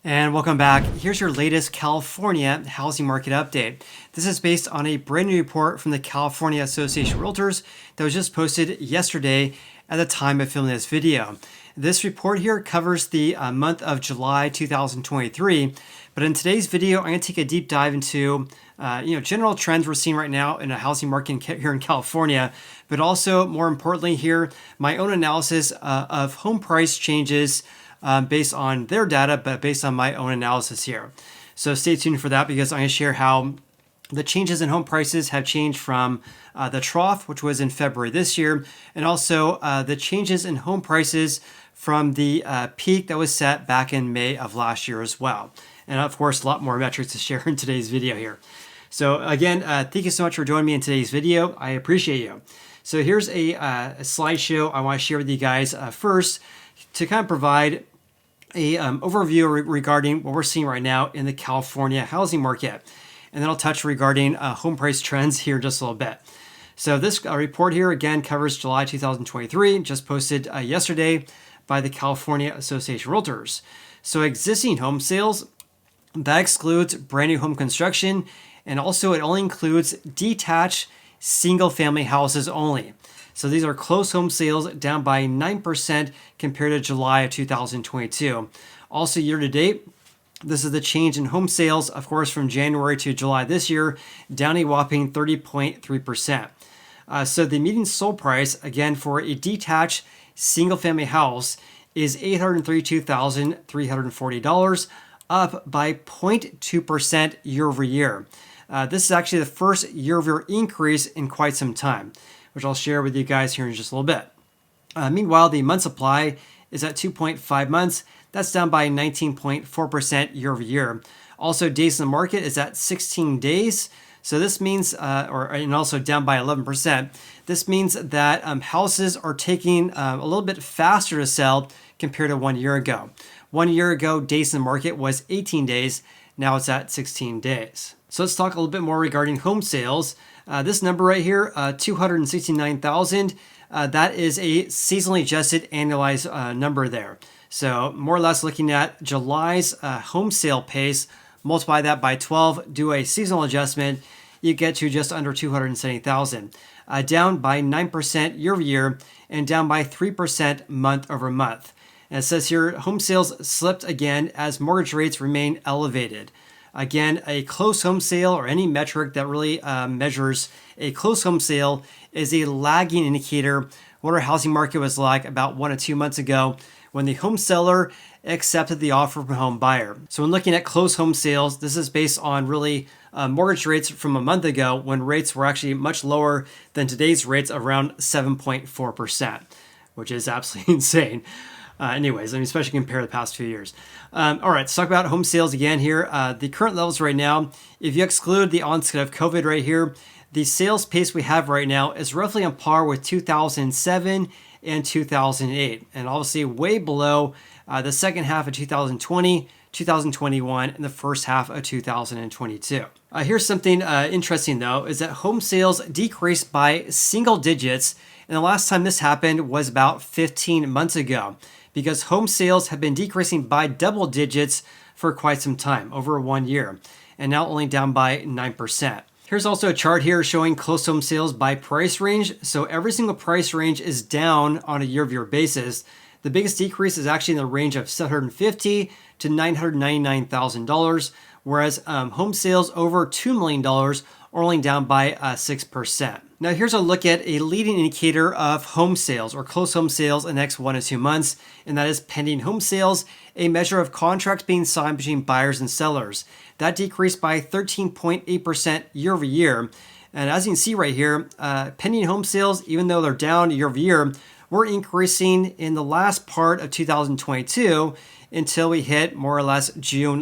And welcome back. Here's your latest California housing market update. This is based on a brand new report from the California Association of Realtors that was just posted yesterday at the time of filming this video. This report here covers the month of July 2023, but in today's video, I'm going to take a deep dive into general trends we're seeing right now in a housing market here in California, but also more importantly here, my own analysis of home price changes based on their data, but based on my own analysis here. So stay tuned for that because I'm going to share how the changes in home prices have changed from the trough, which was in February this year, and also the changes in home prices from the peak that was set back in May of last year as well. And of course, a lot more metrics to share in today's video here. So again, thank you so much for joining me in today's video. I appreciate you. So here's a slideshow I want to share with you guys first to kind of provide a overview regarding what we're seeing right now in the California housing market. And then I'll touch regarding home price trends here in just a little bit. So this report here again covers July 2023, just posted yesterday by the California Association of Realtors. So existing home sales, that excludes brand new home construction, and also it only includes detached single family houses only. So these are closed home sales down by 9% compared to July of 2022. Also year to date, this is the change in home sales, of course, from January to July this year, down a whopping 30.3%. So the median sold price, again, for a detached single family house is $832,340, up by 0.2% year over year. This is actually the first year over year increase in quite some time, which I'll share with you guys here in just a little bit. Meanwhile, the month supply is at 2.5 months. That's down by 19.4% year over year. Also, days in the market is at 16 days. So this means, and also down by 11%. This means that houses are taking a little bit faster to sell compared to 1 year ago. 1 year ago, days in the market was 18 days. Now it's at 16 days. So let's talk a little bit more regarding home sales. This number right here, 269,000, that is a seasonally adjusted annualized number there. So more or less looking at July's home sale pace, multiply that by 12, do a seasonal adjustment, you get to just under 270,000, down by 9% year over year and down by 3% month over month. And it says here, home sales slipped again as mortgage rates remain elevated. Again, a closed home sale or any metric that really measures a closed home sale is a lagging indicator what our housing market was like about 1 to 2 months ago when the home seller accepted the offer from a home buyer. So when looking at closed home sales, this is based on really mortgage rates from a month ago when rates were actually much lower than today's rates, around 7.4%, which is absolutely insane. Anyways, I mean, especially compare the past few years. All right, let's talk about home sales again here. The current levels right now, if you exclude the onset of COVID right here, the sales pace we have right now is roughly on par with 2007 and 2008, and obviously way below the second half of 2020, 2021, and the first half of 2022. Here's something interesting though, is that home sales decreased by single digits, and the last time this happened was about 15 months ago, because home sales have been decreasing by double digits for quite some time, over 1 year, and now only down by 9%. Here's also a chart here showing closed home sales by price range. So every single price range is down on a year-over-year basis. The biggest decrease is actually in the range of $750,000 to $999,000, whereas home sales over $2 million are only down by 6%. Now here's a look at a leading indicator of home sales or closed home sales in the next 1 to 2 months, and that is pending home sales, a measure of contracts being signed between buyers and sellers. That decreased by 13.8% year over year. And as you can see right here, pending home sales, even though they're down year over year, were increasing in the last part of 2022 until we hit more or less June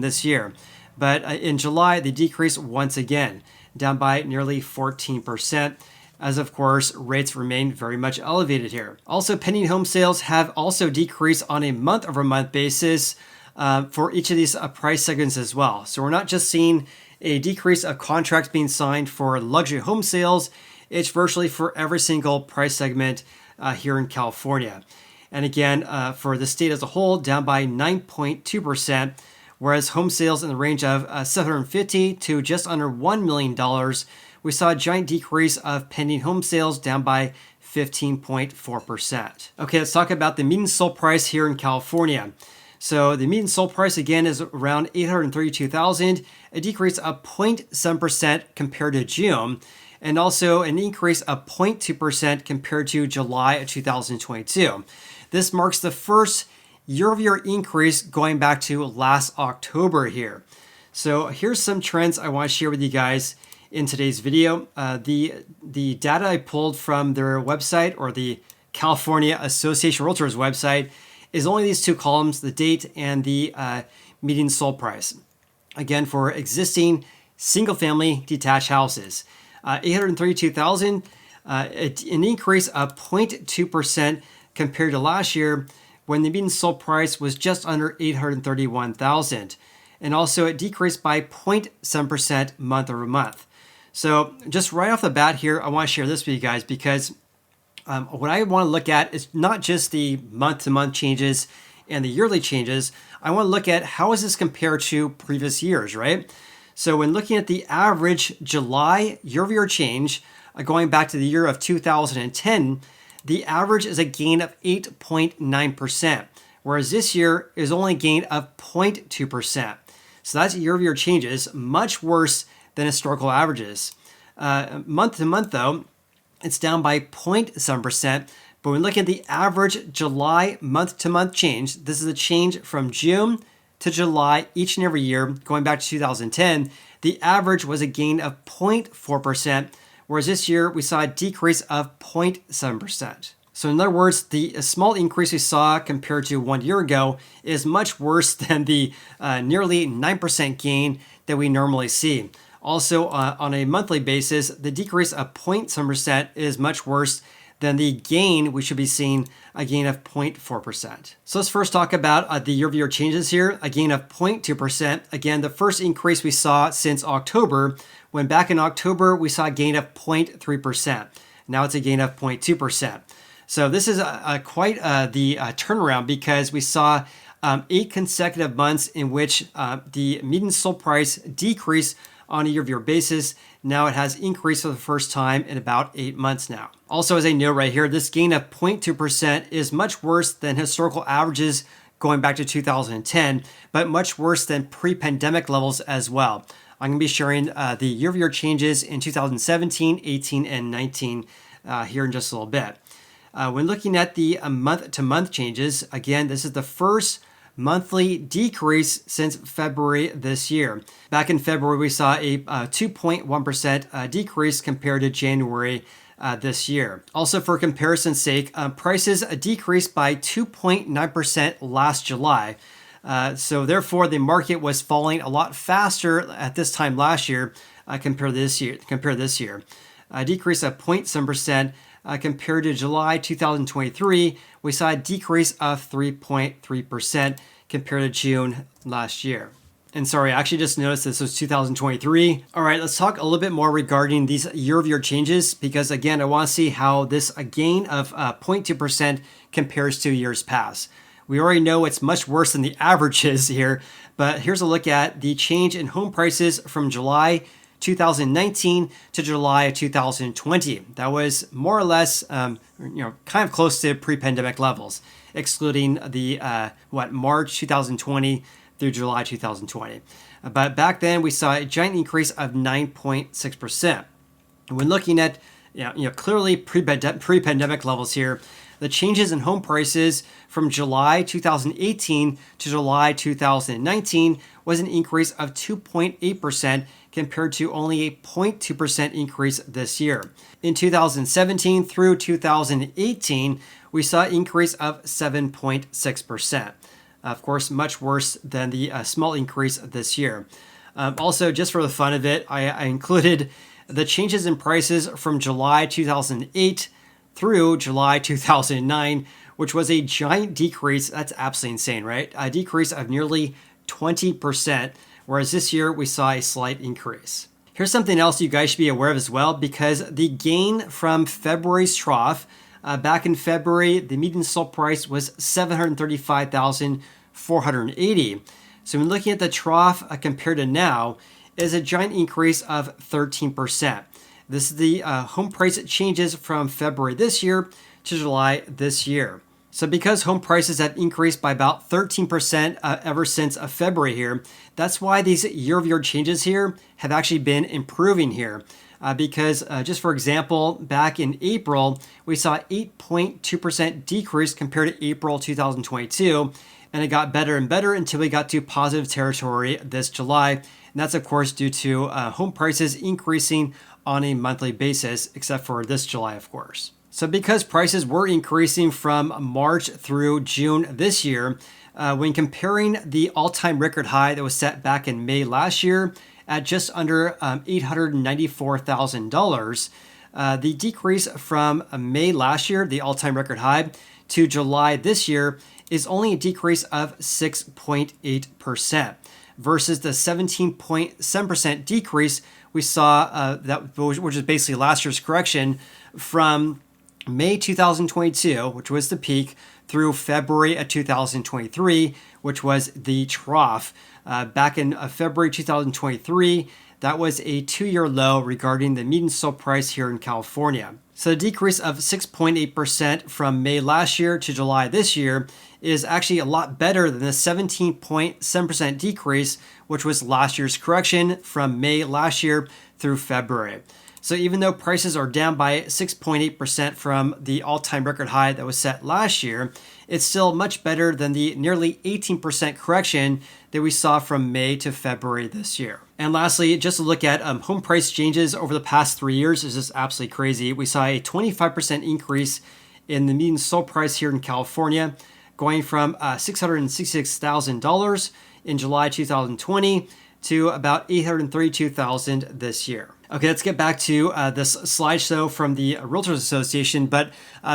this year. But in July, they decreased once again, down by nearly 14%, as of course, rates remain very much elevated here. Also, pending home sales have also decreased on a month-over-month basis for each of these price segments as well. So we're not just seeing a decrease of contracts being signed for luxury home sales, it's virtually for every single price segment here in California. And again, for the state as a whole, down by 9.2%, whereas home sales in the range of 750 to just under $1 million, we saw a giant decrease of pending home sales, down by 15.4%. Okay, let's talk about the median sold price here in California. So the median sold price again is around $832,000, a decrease of 0.7% compared to June, and also an increase of 0.2% compared to July of 2022. This marks the first year-over-year increase going back to last October here. So here's some trends I want to share with you guys in today's video. The data I pulled from their website, or the California Association of Realtors website, is only these two columns, the date and the median sold price. Again, for existing single-family detached houses, 832,000, an increase of 0.2% compared to last year, when the median sold price was just under 831,000, and also it decreased by 0.7% month over month. So just right off the bat here, I want to share this with you guys, because what I want to look at is not just the month-to-month changes and the yearly changes. I want to look at how is this compared to previous years, right? So when looking at the average July year-over-year change, going back to the year of 2010, the average is a gain of 8.9%, whereas this year is only a gain of 0.2%. So that's year-over-year changes, much worse than historical averages. Month to month, though, it's down by 0.7%. But when looking at the average July month-to-month change, this is a change from June to July each and every year, going back to 2010, the average was a gain of 0.4%, whereas this year we saw a decrease of 0.7%. So in other words, the small increase we saw compared to 1 year ago is much worse than the nearly 9% gain that we normally see. Also, on a monthly basis, the decrease of 0.7% is much worse than the gain we should be seeing, a gain of 0.4%. So let's first talk about the year-over-year changes here, a gain of 0.2%. Again, the first increase we saw since October, when back in October, we saw a gain of 0.3%. Now it's a gain of 0.2%. So this is quite the turnaround, because we saw 8 consecutive months in which the median sold price decreased on a year-over-year basis. Now it has increased for the first time in about 8 months now. Also, as I note right here, this gain of 0.2% is much worse than historical averages going back to 2010, but much worse than pre-pandemic levels as well. I'm going to be sharing the year-over-year changes in 2017, 18, and 19 here in just a little bit. When looking at the month-to-month changes, again, this is the first monthly decrease since February this year. Back in February, we saw a 2.1% decrease compared to January this year. Also, for comparison's sake, prices decreased by 2.9% last July. So therefore, the market was falling a lot faster at this time last year compared this year. A decrease of 0.7%. Compared to July 2023, we saw a decrease of 3.3% compared to June last year. And sorry, I actually just noticed this was 2023. All right, let's talk a little bit more regarding these year-over-year changes, because again, I want to see how this gain of 0.2% compares to years past. We already know it's much worse than the averages here, but here's a look at the change in home prices from July 2019 to July of 2020. That was more or less, kind of close to pre-pandemic levels, excluding the March 2020 through July 2020. But back then, we saw a giant increase of 9.6%. When looking at clearly pre-pandemic levels here, the changes in home prices from July 2018 to July 2019 was an increase of 2.8% compared to only a 0.2% increase this year. In 2017 through 2018, we saw an increase of 7.6%. Of course, much worse than the small increase this year. Also, just for the fun of it, I included the changes in prices from July 2008 through July 2009, which was a giant decrease. That's absolutely insane, right? A decrease of nearly 20%, whereas this year we saw a slight increase. Here's something else you guys should be aware of as well, because the gain from February's trough Back in February, the median sold price was $735,480. So when looking at the trough compared to now, it is a giant increase of 13%. This is the home price changes from February this year to July this year. So because home prices have increased by about 13% ever since February here, that's why these year-over-year changes here have actually been improving here. Because just for example, back in April, we saw 8.2% decrease compared to April 2022, and it got better and better until we got to positive territory this July. And that's of course due to home prices increasing on a monthly basis, except for this July, of course. So because prices were increasing from March through June this year, when comparing the all-time record high that was set back in May last year at just under $894,000, the decrease from May last year, the all-time record high, to July this year is only a decrease of 6.8% versus the 17.7% decrease we saw, which is basically last year's correction from May 2022, which was the peak, through February of 2023, which was the trough. Back in February 2023, that was a 2-year low regarding the median sold price here in California. So a decrease of 6.8% from May last year to July this year is actually a lot better than the 17.7% decrease, which was last year's correction from May last year through February. So even though prices are down by 6.8% from the all-time record high that was set last year, it's still much better than the nearly 18% correction that we saw from May to February this year. And lastly, just to look at home price changes over the past 3 years is just absolutely crazy. We saw a 25% increase in the median sold price here in California, going from $666,000 in July 2020 to about $832,000 this year. Okay, let's get back to this slideshow from the Realtors Association, but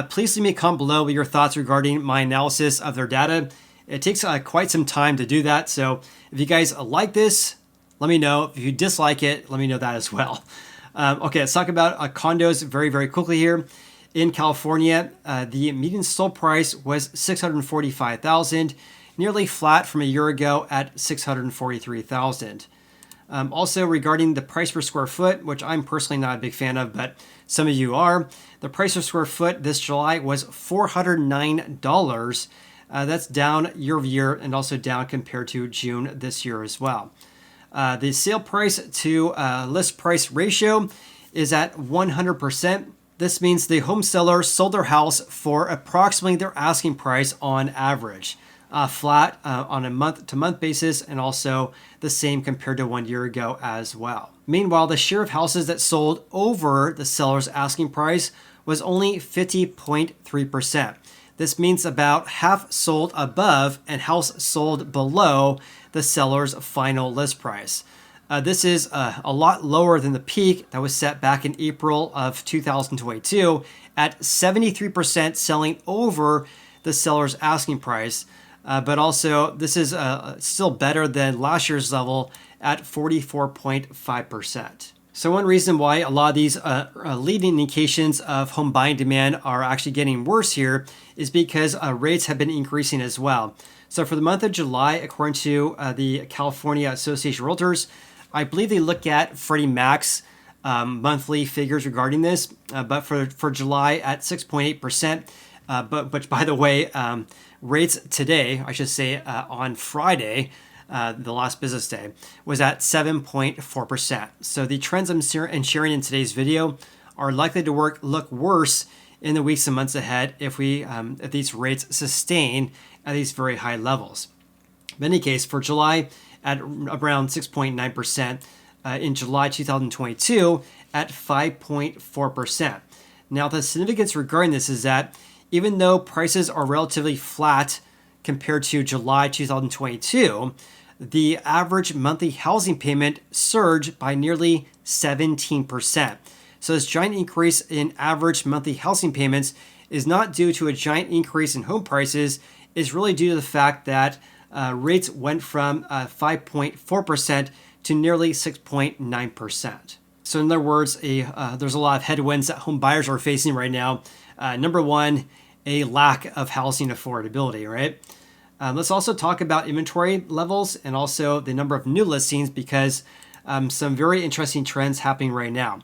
please leave me a comment below with your thoughts regarding my analysis of their data. It takes quite some time to do that, so if you guys like this, let me know. If you dislike it, let me know that as well. Okay, let's talk about condos very, very quickly here. In California, the median sold price was $645,000, nearly flat from a year ago at $643,000. Also regarding the price per square foot, which I'm personally not a big fan of, but some of you are, the price per square foot this July was $409. That's down year over year and also down compared to June this year as well. The sale price to list price ratio is at 100%. This means the home seller sold their house for approximately their asking price on average. Flat on a month-to-month basis, and also the same compared to 1 year ago as well. Meanwhile, the share of houses that sold over the seller's asking price was only 50.3%. This means about half sold above and half sold below the seller's final list price. This is a lot lower than the peak that was set back in April of 2022 at 73% selling over the seller's asking price. But also, this is still better than last year's level at 44.5%. So one reason why a lot of these leading indications of home buying demand are actually getting worse here is because rates have been increasing as well. So for the month of July, according to the California Association of Realtors, I believe they look at Freddie Mac's monthly figures regarding this, but for July at 6.8%, but which, by the way, rates today, I should say on Friday, the last business day, was at 7.4%. So the trends I'm sharing in today's video are likely to look worse in the weeks and months ahead if these rates sustain at these very high levels. In any case, for July at around 6.9%, in July 2022 at 5.4%. Now, the significance regarding this is that even though prices are relatively flat compared to July 2022, the average monthly housing payment surged by nearly 17%. So this giant increase in average monthly housing payments is not due to a giant increase in home prices. It's really due to the fact that rates went from 5.4% to nearly 6.9%. So in other words, there's a lot of headwinds that home buyers are facing right now Number one, a lack of housing affordability, right? Let's also talk about inventory levels and also the number of new listings, because some very interesting trends happening right now.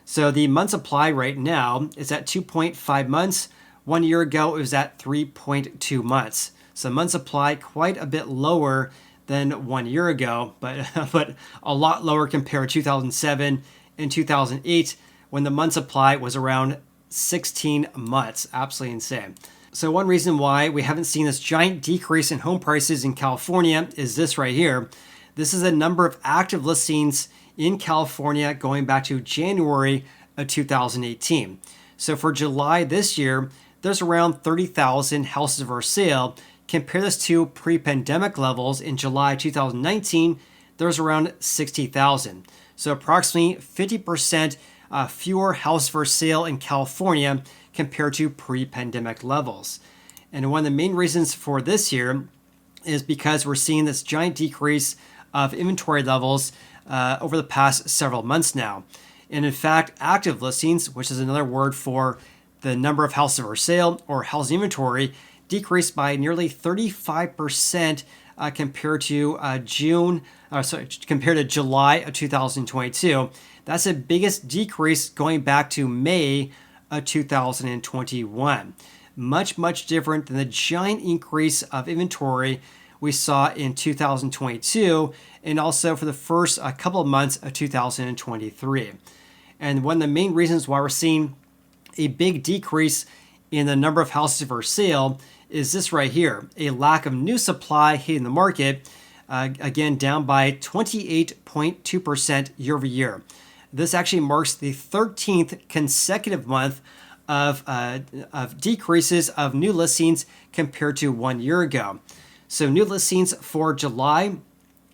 So the month supply right now is at 2.5 months. 1 year ago, it was at 3.2 months. So month supply quite a bit lower than 1 year ago, but a lot lower compared to 2007 and 2008, when the month supply was around 16 months. Absolutely insane. So one reason why we haven't seen this giant decrease in home prices in California is this right here. This is the number of active listings in California going back to January of 2018. So for July this year, there's around 30,000 houses for sale. Compare this to pre-pandemic levels in July 2019, there's around 60,000. So approximately 50% fewer houses for sale in California compared to pre-pandemic levels. And one of the main reasons for this year is because we're seeing this giant decrease of inventory levels over the past several months now. And in fact, active listings, which is another word for the number of houses for sale or housing inventory, decreased by nearly 35% compared to compared to July of 2022. That's the biggest decrease going back to May of 2021. Much different than the giant increase of inventory we saw in 2022 and also for the first couple of months of 2023. And one of the main reasons why we're seeing a big decrease in the number of houses for sale is this right here, a lack of new supply hitting the market, again down by 28.2% year over year. This actually marks the 13th consecutive month of decreases of new listings compared to 1 year ago. So new listings for July,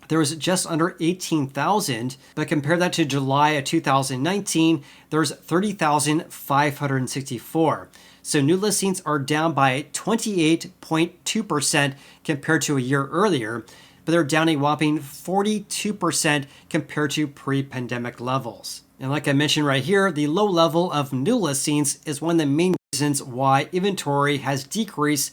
there was just under 18,000, but compare that to July of 2019, there's 30,564. So new listings are down by 28.2% compared to a year earlier, but they're down a whopping 42% compared to pre-pandemic levels. And like I mentioned right here, the low level of new listings is one of the main reasons why inventory has decreased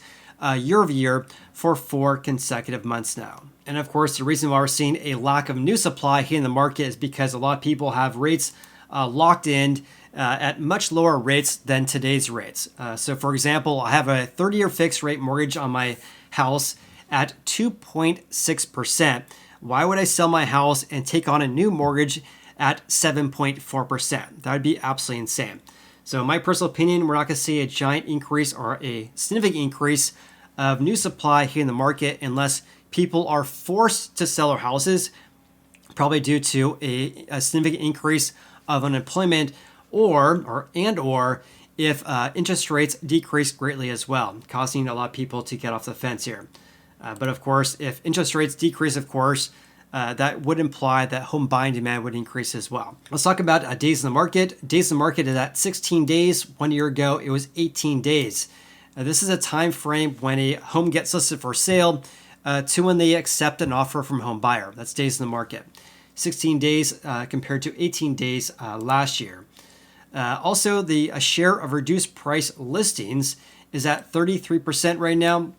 year over year for 4 consecutive months now. And of course, the reason why we're seeing a lack of new supply hitting the market is because a lot of people have rates locked in at much lower rates than today's rates. So for example, I have a 30-year fixed rate mortgage on my house at 2.6%. Why would I sell my house and take on a new mortgage at 7.4%? That would be absolutely insane. So in my personal opinion, we're not going to see a giant increase or a significant increase of new supply hitting the market unless people are forced to sell their houses, probably due to a significant increase of unemployment or if interest rates decrease greatly as well, causing a lot of people to get off the fence here. But of course, if interest rates decrease, of course, that would imply that home buying demand would increase as well. Let's talk about days in the market. Days in the market is at 16 days. 1 year ago, it was 18 days. This is a time frame when a home gets listed for sale to when they accept an offer from a home buyer. That's days in the market. 16 days compared to 18 days last year. Also, the share of reduced price listings is at 33% right now.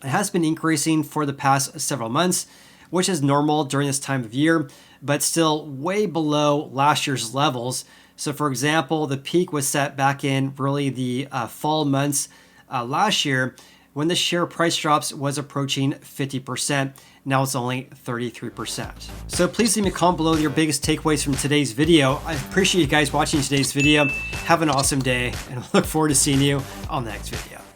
It has been increasing for the past several months, which is normal during this time of year, but still way below last year's levels. So for example, the peak was set back in really the fall months last year when the share price drops was approaching 50%. Now it's only 33%. So please leave me a comment below your biggest takeaways from today's video. I appreciate you guys watching today's video. Have an awesome day, and I look forward to seeing you on the next video.